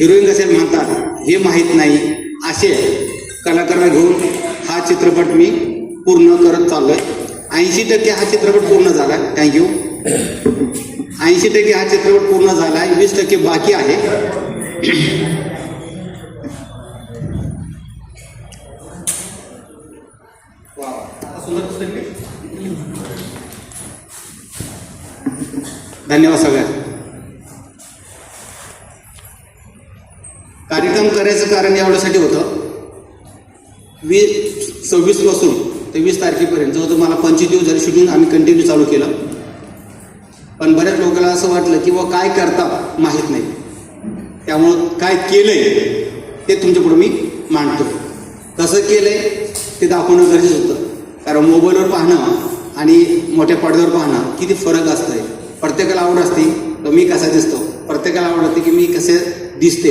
Heroine कसे म्हणतात हे माहीत नाही, असे कलाकारांना घेऊन हा चित्रपट मी पूर्ण करत चाललोय. 80% हा चित्रपट पूर्ण झाला. थँक्यू. 80% हा चित्रपट पूर्ण झाला आहे, 20% बाकी आहे. धन्यवाद सगळ्या. कार्यक्रम करायचं कारण एवढ्यासाठी होतं, 26 पासून ते 20 तारखेपर्यंत जवळ मला 25 दिवस झाले शूटिंग आम्ही कंटिन्यू चालू केलं. पण बऱ्याच लोकांना असं वाटलं की व काय करता माहीत नाही, त्यामुळं काय केलंय ते तुमच्यापुढे मी मांडतो. कसं केलंय ते दाखवणं गरजेचं होतं, कारण मोबाईलवर पाहणं आणि मोठ्या पडद्यावर पाहणं किती फरक असतंय. प्रत्येकाला आवड असते तर मी कसा दिसतो, प्रत्येकाला आवड असते की मी कसे दिसते.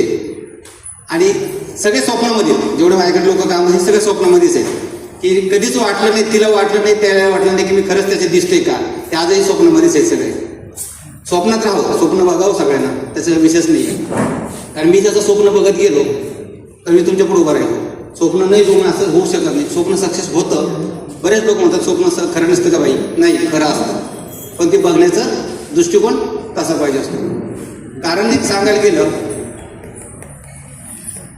आणि सगळे स्वप्नामध्ये, जेवढे माझ्याकडे लोक काम हे सगळे स्वप्नामध्येच आहेत. की कधीच वाटलं नाही, तिला वाटलं नाही, त्याला वाटलं नाही की मी खरंच त्याचे दिसते का, ते आजही स्वप्नामध्येच आहेत. सगळे स्वप्नात राहावं, स्वप्न बघावं सगळ्यांना, त्याचा विषयच नाही आहे. कारण मी त्याचं स्वप्न बघत गेलो तर मी तुमच्या पुढे उभं राहिलो. स्वप्न नाही बघून असं होऊ शकत नाही. स्वप्न सक्सेस होतं. बरेच लोक म्हणतात स्वप्न खरं नसतं का बाई, नाही खरं असतं, पण ते बघण्याचा दृष्टिकोन तसा पाहिजे असतो. कारण एक सांगायला गेलं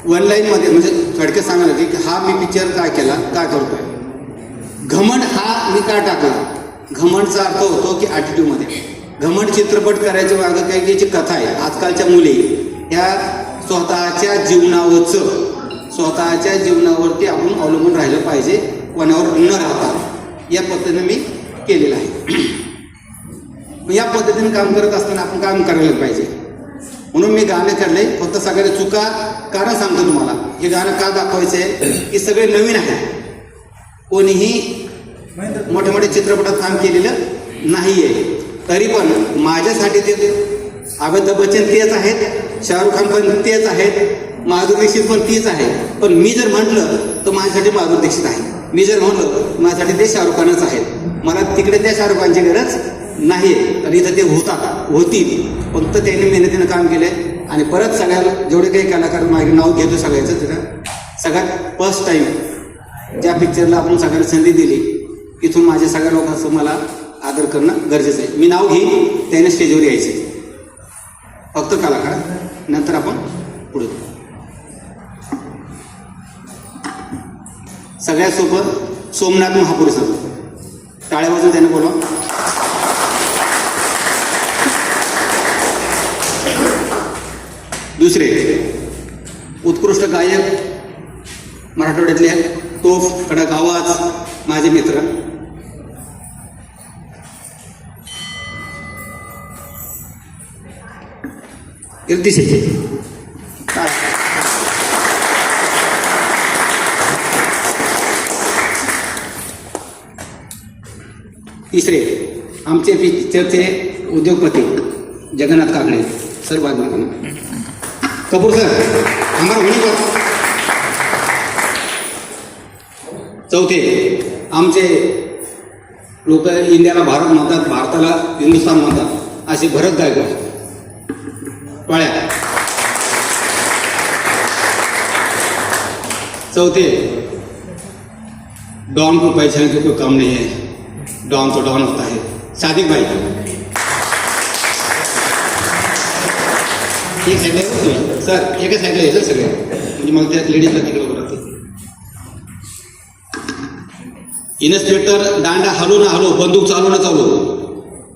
वन लाईनमध्ये, म्हणजे थोडक्यात सांगायला की हा मी पिक्चर काय केला, काय करतोय. घमंड हा मी का टाकला, घमंडचा अर्थ होतो की ॲटिट्यूडमध्ये. घमंड चित्रपट करायच्या मागं काही याची कथा आहे. आजकालच्या मुली ह्या स्वतःच्या जीवनावरती आपण अवलंबून राहिलं पाहिजे, कोणावर न राहता. या पद्धतीने मी केलेलं आहे. या पद्धतीने काम करत असताना आपण काम करायला पाहिजे. म्हणून मी गाणं काढले. फक्त सगळ्या चुका कारण सांगतो तुम्हाला. हे गाणं का दाखवायचं आहे की सगळे नवीन आहे, कोणीही मोठ्या मोठ्या चित्रपटात काम केलेलं नाही आहे. तरी पण माझ्यासाठी ते अमिताभ बच्चन तेच आहेत, शाहरुख खान पण तेच आहेत, माधुरी दीक्षित पण तीच आहे. पण मी जर म्हटलं तर माझ्यासाठी माधुरी दीक्षित आहे, मी जर म्हटलं माझ्यासाठी ते शाहरुख खानच आहेत. मला तिकडे त्या शाहरुख खानची गरज नाही आहे. आणि इथं ते होतील. फक्त त्यांनी मेहनतीनं काम केलं आहे. आणि परत सगळ्याला जेवढे काही कलाकार माझे नाव घेतो सगळ्याचं, तिथं सगळ्यात फर्स्ट टाईम ज्या पिक्चरला आपण सगळ्यांना संधी दिली, तिथून माझ्या सगळ्या लोकांचं मला आदर करणं गरजेचं आहे. मी नाव घेईन, त्याने स्टेजवर यायचे. फक्त कलाकार, नंतर आपण पुढे. सगळ्यात सोबत सोमनाथ महापुरुष सर, टाळ्या वाजून त्याने बोलवा. दुसरे उत्कृष्ट गायक मराठवाड्यातले तोफ कडक आवाज माझे मित्र दिशेचे. तिसरे आमचे पिक्चरचे उद्योगपती जगन्नाथ काकडे सर, बाद मागणं कपूर सर आम्हाला होणी कर. चौथे आमचे लोक इंडियाला भारत म्हणतात, भारताला हिंदुस्थान म्हणतात, असे भरत गायकवाड पाळ्या. चौथे डॉन को पहचानने का कोई काम नहीं है, डॉन तो डॉन होता है, सादिक भाई. एक साईडला आहे सर, एका साईडला आहे सर सगळे, म्हणजे मग त्या लेडीजला तिकडे उभं राहते. इन्स्पेक्टर दांडा हलू ना हलू, बंदूक चालू ना चालू,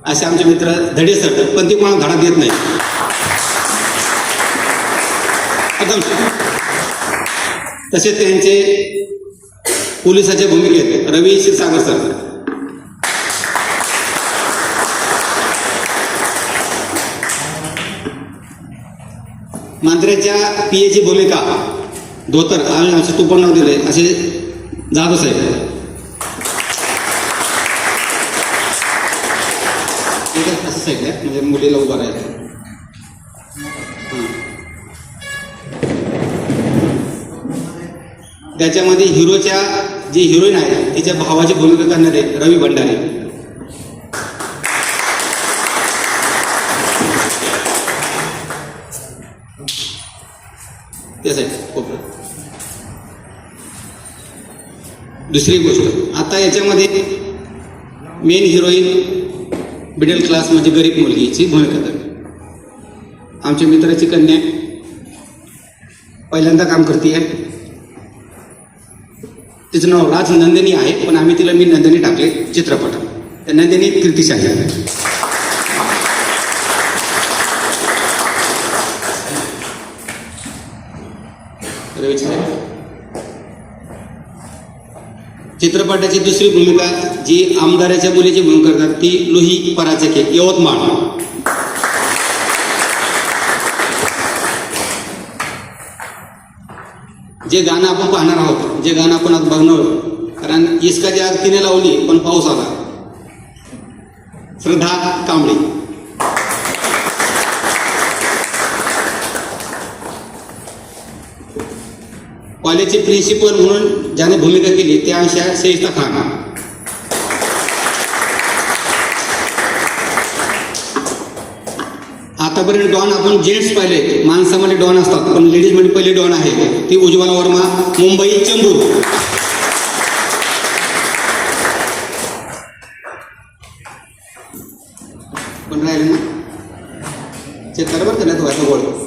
असे आमचे मित्र धडे सर, पण ते कोणाला धडा देत नाही एकदम. तसेच त्यांचे पोलिसाच्या भूमिकेत रवी क्षीरसागर सर, मंत्र्याच्या पीएची भूमिका धोतर आणि असे तूपण नाव दिले असे जाधव साहेब. असं साहेब आहे म्हणजे मुलीला उभा राहायचं. त्याच्यामध्ये हिरोच्या जी हिरोईन आहे तिच्या भावाची भूमिका करणारे रवी भंडारी. तेच आहे कोपऱ्यात. दुसरी गोष्ट, आता याच्यामध्ये मेन हिरोईन मिडल क्लास म्हणजे गरीब मुलगीची भूमिका करते. आमच्या मित्राची कन्या पहिल्यांदा काम करते आहे. तिचं नाव राज नंदिनी आहे, पण आम्ही तिला मी नंदिनी टाकले चित्रपटात. त्या नंदिनी कीर्तिशाही आहे. चित्रपटाची दुसरी भूमिका जी आमदाराच्या मुलीची भूमिका करतात ती लोही पराचके, यवतमाळ. जे गाणं आपण पाहणार आहोत, जे गाणं आपण आज बघणार आहोत, कारण इसकाची आग तिने लावली पण पाऊस आला. श्रद्धा कांबळे. कॉलेजचे प्रिन्सिपल म्हणून ज्याने भूमिका केली त्या अशा शाइस्ता खान. आतापर्यंत डॉन आपण जेंट्स पाहिले, माणसामध्ये डॉन असतात, पण लेडीज मध्ये पहिली डॉन आहे ती उज्ज्वला वर्मा, मुंबई चेंबूर. पण राहिले ना चेक करा बरं, नाही व्हायचं गोळ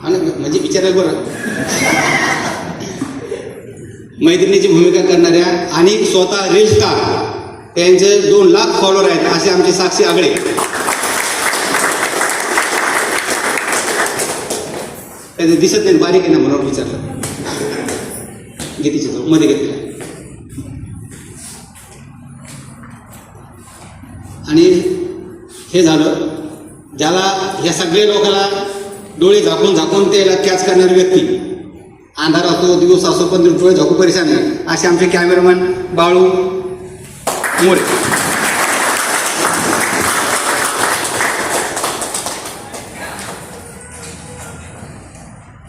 आणि म्हणजे विचारायला बरं. मैत्रिणीची भूमिका करणाऱ्या आणि स्वतः रील स्टार, त्यांचे 2 लाख फॉलोअर आहेत असे आमचे साक्षी आगळे. त्याचे दिसत नाही, बारीक आहे ना म्हणून विचारलं. गीतीच्या मध्ये घेतला. आणि हे झालं ज्याला या सगळ्या लोकांना डोळे झाकून झाकून त्याला कॅच करणारी व्यक्ती. अंधार असो दिवस असो पण डोळे झाकू परेशान नाही असे आमचे कॅमेरामॅन बाळू मोरे.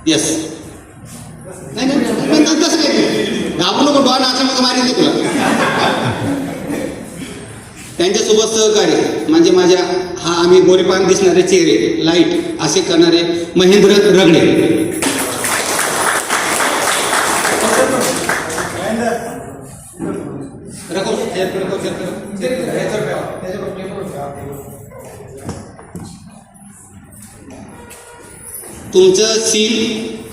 येस. नाही नाही तसं काही घाबरू नको, डॉन असं मारेल तुला. त्यांच्यासोबत सहकार्य म्हणजे माझ्या हा आम्ही गोरेपान दिसणारे चेहरे लाईट असे करणारे महेंद्र रगडे. तुमचं सीन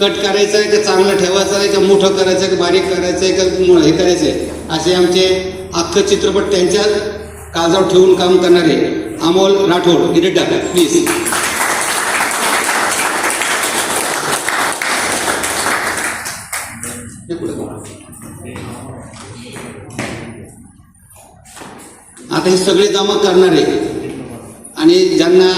कट करायचं आहे का चांगलं ठेवायचं आहे का मोठं करायचं आहे का बारीक करायचं आहे का हे करायचं आहे असे आमचे अख्खं चित्रपट त्यांच्या काळजावर ठेवून काम करणारे अमोल राठोड एडिटर प्लीज. आता हे सगळे जमा करणारे आणि ज्यांना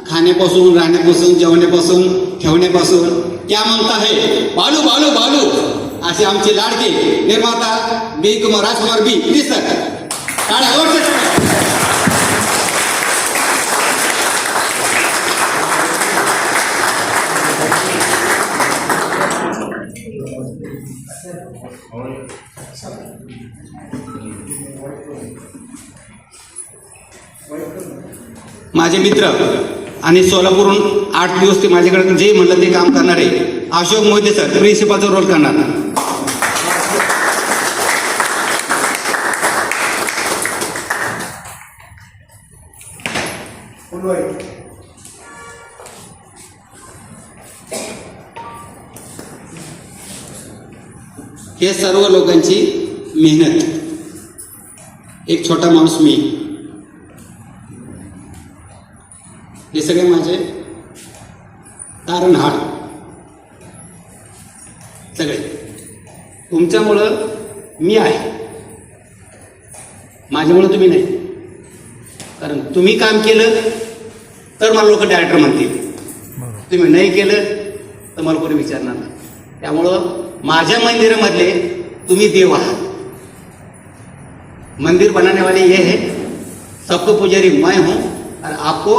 खाण्यापासून राहण्यापासून जेवण्यापासून ठेवण्यापासून क्या म्हणता है बालू बालू बालू असे आमचे लाडके निर्माता बी कुमार राजकुमार बी प्लीज सर. माझे मित्र आणि सोलापूरहून 8 दिवस ते माझ्याकडे जे म्हणलं ते काम करणारे अशोक मोहिते सर प्रिन्सिपलचा रोल करणार. हे सर्व लोकांची मेहनत. एक छोटा माणूस मी, हे सगळे माझे तारणहार. सगळे तुमच्यामुळं मी आहे, माझ्यामुळं तुम्ही नाही. कारण तुम्ही काम केलं तर मला लोक डायरेक्टर म्हणतील, तुम्ही नाही केलं तर मला कोणी विचारणार नाही. त्यामुळं माझ्या मंदिरामधले तुम्ही देव आहात. मंदिर बनाने वाले ये है, सबको पुजारी मैं हूं और आपको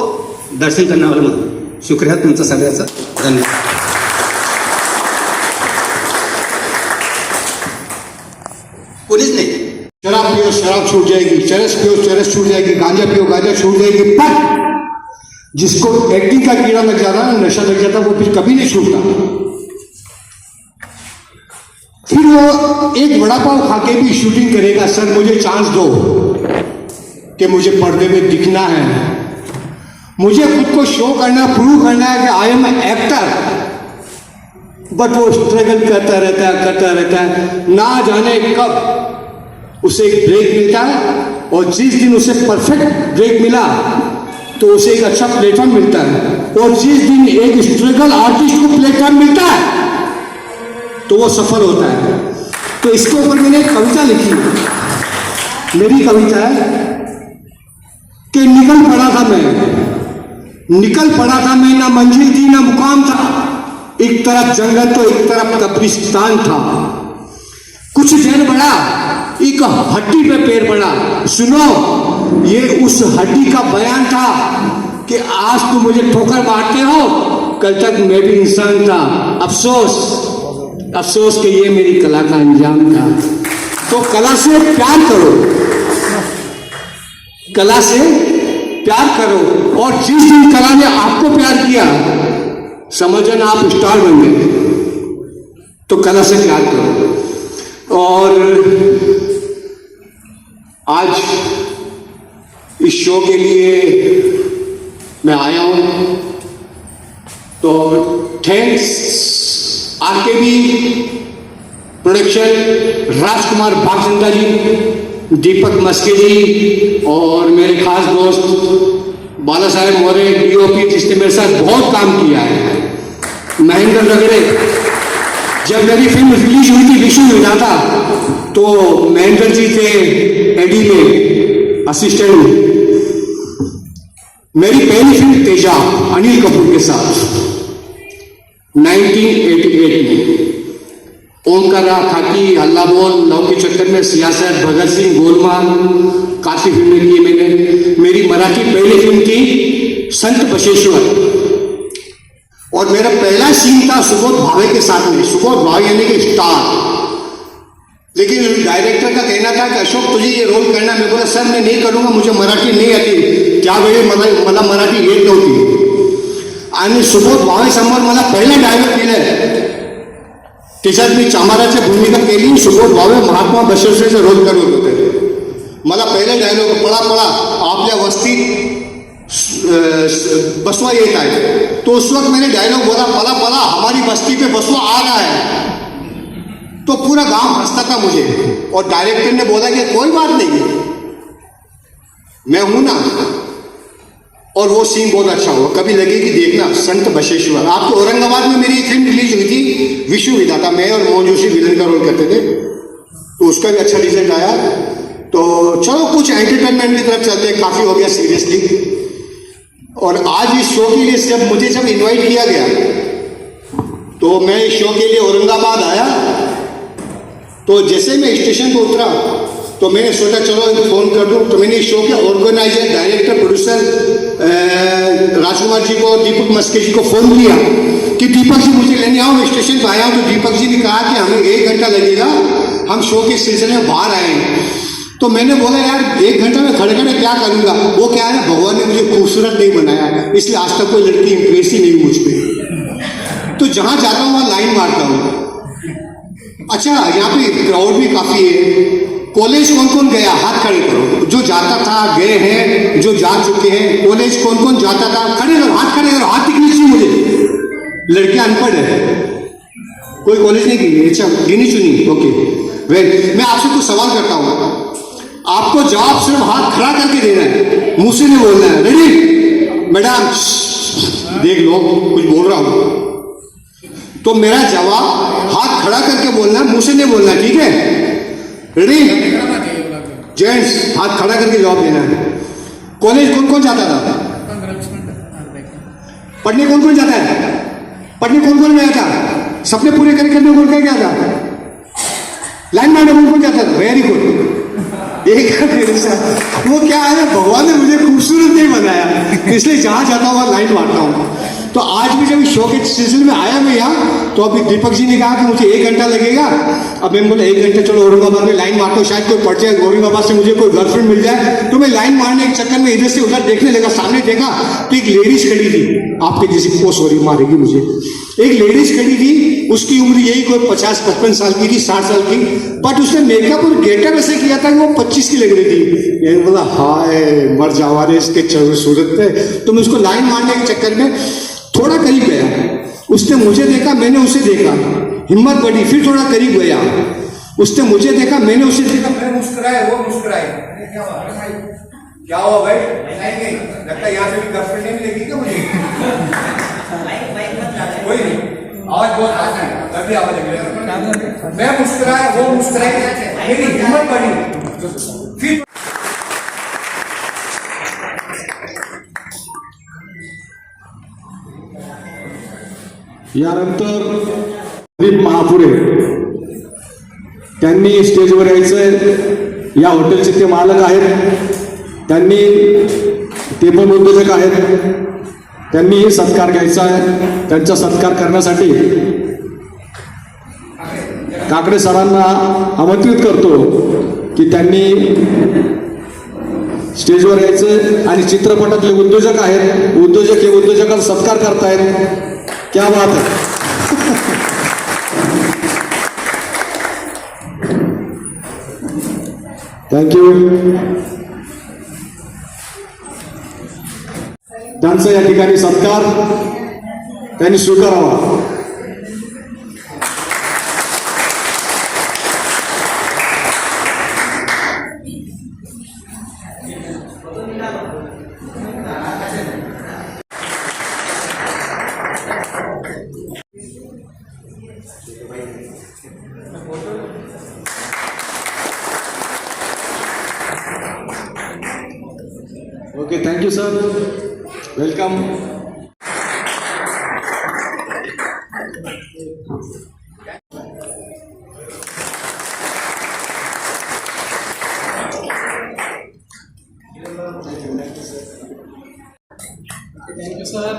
दर्शन करने वाला मैं. शुक्रिया तुमचं सगळ्याचं, धन्यवाद. कोणीच नाही. शराब पियो शराब छूट जाएगी, चरस पियो चरस छूट जाएगी, गांजा पियो गांजा छूट जाएगी, पर जिसको एक्टिंग का कीड़ा लग जाता है, नशा लग जाता, वो फिर कभी नहीं छूटता। फिर वो एक वड़ा पाव खा के भी शूटिंग करेगा, सर मुझे चांस दो कि मुझे पर्दे में दिखना है, मुझे खुद को शो करना, प्रूव करना है कि आई एम एक्टर। बट वो स्ट्रगल करता रहता है, ना जाने कब उसे एक ब्रेक मिलता है, और जिस दिन उसे परफेक्ट ब्रेक मिला तो उसे एक अच्छा प्लेटफॉर्म मिलता है, और जिस दिन एक स्ट्रगल आर्टिस्ट को प्लेटफॉर्म मिलता है तो वो सफल होता है। तो इसके ऊपर मैंने एक कविता लिखी, मेरी कविता है कि निकल पड़ा था मैं, ना मंजिल थी ना मुकाम था, एक तरफ जंगल तो एक तरफ कब्रिस्तान था, कुछ देर बढ़ा एक हड्डी पे पैर पड़ा, सुनो ये उस हड्डी का बयान था कि आज तुम मुझे ठोकर मारते हो, कल तक मैं भी इंसान था, अफसोस कि ये मेरी कला का अंजाम था। तो कला से प्यार करो, कला से प्यार करो, और जिस दिन कला ने आपको प्यार किया समझना आप स्टार बन गए। तो कला से प्यार करो। और आज इस शो के लिए मैं आया हूं, तो थैंक्स आरकेबी प्रोडक्शन, राजकुमार भागचंदा जी, दीपक मस्के जी, और मेरे खास दोस्त बाला साहेब मौर्य डीओपी, जिसने मेरे साथ बहुत काम किया है, महेंद्र रगड़े। जब मेरी फिल्म रिलीज हुई थी विशु विधाता, तो महेंद्र जी थे एडी में असिस्टेंट। मेरी पहली फिल्म तेजा अनिल कपूर के साथ 1988 में, ओमकारा, खाकी, हल्ला बोल, लव के चक्कर में, सियासत, भगत सिंह, गोलमाल, काफी फिल्में की मैंने। मेरी मराठी पहली फिल्म थी संत बशेश्वर, और मेरा पहला सीन था सुबोध भावे के साथ में, सुबोध भावे यानी कि स्टार। लेकिन डायरेक्टर का कहना था कि अशोक तुझे ये रोल करना। मैं बोला सर मैं नहीं करूंगा, मुझे मराठी नहीं आती, त्या वेळी मला मराठी येत नव्हती। आणि सुबोध भावे समोर मला पहिला डायलॉग दिलाय, त्याच्यात मी चामाराची भूमिका केली, सुबोध भावे महात्मा बसवेश्वरचा रोल करत होते। मला पहिले डायलॉग पळा पळा आपल्या वस्तीत बसवा येत आहे, तो उस वक्त मैंने डायलॉग बोला पला पला हमारी बस्ती पे बसवा आ रहा है, तो पूरा गांव हंसता था मुझे। और डायरेक्टर ने बोला कि कोई बात नहीं मैं हूं ना, और वो सीन बहुत अच्छा हुआ, कभी लगे कि देखना संत बशेश्वर। आपके औरंगाबाद में मेरी एक फिल्म रिलीज हुई थी विशु विधाता, मैं और मोहन जोशी विलन का रोल करते थे, तो उसका भी अच्छा रिजल्ट आया। तो चलो कुछ एंटरटेनमेंट की तरफ चलते हैं, काफी हो गया सीरियसली। और आज इस शो के लिए जब इनवाइट किया गया, तो मैं इस शो के लिए औरंगाबाद आया, तो जैसे मैं स्टेशन पर उतरा तो मैंने सोचा चलो फोन कर दूं। तो मैंने इस शो के organiser, director, producer Rajkumar ji को, दीपक मस्के जी को फोन किया कि दीपक जी मुझे लेने आओ, मैं स्टेशन पर आया हूँ। तो दीपक जी ने कहा कि हमें 1 घंटा लगेगा, हम शो के सिलसिले में बाहर आए हैं। तो मैंने बोला यार 1 घंटा में खड़े खड़े क्या करूंगा, वो क्या है भगवान ने मुझे खूबसूरत नहीं बनाया, इसलिए आज तक कोई लड़की इंप्रेस ही नहीं मुझ पर, तो जहां जाता हूं वहां लाइन मारता हूं। अच्छा यहाँ पे क्राउड भी काफी है। कॉलेज कौन कौन गया हाथ खड़े करो, जो जाता था, गए हैं, जो जा चुके हैं। कॉलेज कौन कौन जाता था, खड़े करो, हाथ खड़े करो, हाथ दिखनी चाहिए मुझे। लड़कियां अनपढ़ है, कोई कॉलेज नहीं गई, अच्छा गिनी चुनी, ओके वेल। मैं आपसे कुछ सवाल करता हूं, आपको जवाब सिर्फ हाथ खड़ा करके देना है, मुंह से नहीं बोलना है। रेडी मैडम, देख लो कुछ बोल रहा हूं, तो मेरा जवाब हाथ खड़ा करके बोलना, मुंह से नहीं बोलना, ठीक है? रेडी जेंट्स, हाथ खड़ा करके जवाब देना है। कॉलेज कौन कौन जाता था? पढ़ने कौन कौन जाता है? पढ़ने कौन कौन गया था? सपने पूरे करने कौन क्या गया था? लाइन मारने कौन कौन जाता था? Very good. एक मेरे साथ वो क्या है, भगवान ने मुझे खूबसूरत नहीं बनाया, इसलिए जहां जाता हूं वहां लाइन मारता हूं। तो आज भी जब शो के सिलसिले में आया मैं यहाँ, तो अभी दीपक जी ने कहा कि मुझे 1 घंटा लगेगा। अब मैं बोला 1 घंटे चलो औरंगाबाद में लाइन मारता हूँ, शायद कोई पड़ जाए, औरंगाबाद से मुझे कोई गर्लफ्रेंड मिल जाए। तो मैं लाइन मारने के चक्कर में इधर से उधर देखने लगा, सामने देखा तो एक लेडीज खड़ी थी, आपके जैसी, ओ सॉरी मारेगी मुझे, एक लेडीज खड़ी थी, उसकी उम्र यही कोई 50-55 साल की थी, 60 साल की, बट उसने मेकअप और गेटअप ऐसे किया था कि वो 25 की लग रही थी। मैंने बोला हाय मर जावा रे इसके सूरत पे। तो मैं उसको लाइन मारने के चक्कर में थोड़ा करीब गया, उसने मुझे देखा, मैंने उसे देखा, हिम्मत बढ़ी, फिर थोड़ा करीब गया, उसने मुझे देखा, मैंने उसे देखा, मैं मुस्कुराया, वो मुस्कुराए। क्या हुआ भाई? नहीं लगता यहाँ से भी गर्लफ्रेंड नहीं मिलेगी क्या मुझे? कोई नहीं, आवाज बहुत आवाज है, तभी आवाज है। मैं मुस्कुराया, वो मुस्कुराए, मेरी हिम्मत बढ़ी, फिर यानंतर प्रदीप महापुरे त्यांनी स्टेजवर यायचं। या हॉटेलचे ते मालक आहेत, त्यांनी ते पण उद्योजक आहेत, त्यांनी सत्कार घ्यायचा आहे। त्यांचा सत्कार करण्यासाठी काकडे सरांना आमंत्रित करतो की त्यांनी स्टेजवर यायचं आणि चित्रपटातले उद्योजक आहेत, उद्योजक हे उद्योजकांचा सत्कार करतायत। क्या बात है। थँक्यू। त्यांचा या ठिकाणी सत्कार त्यांनी स्वीकारावा। Okay, thank you sir, welcome. Thank you sir.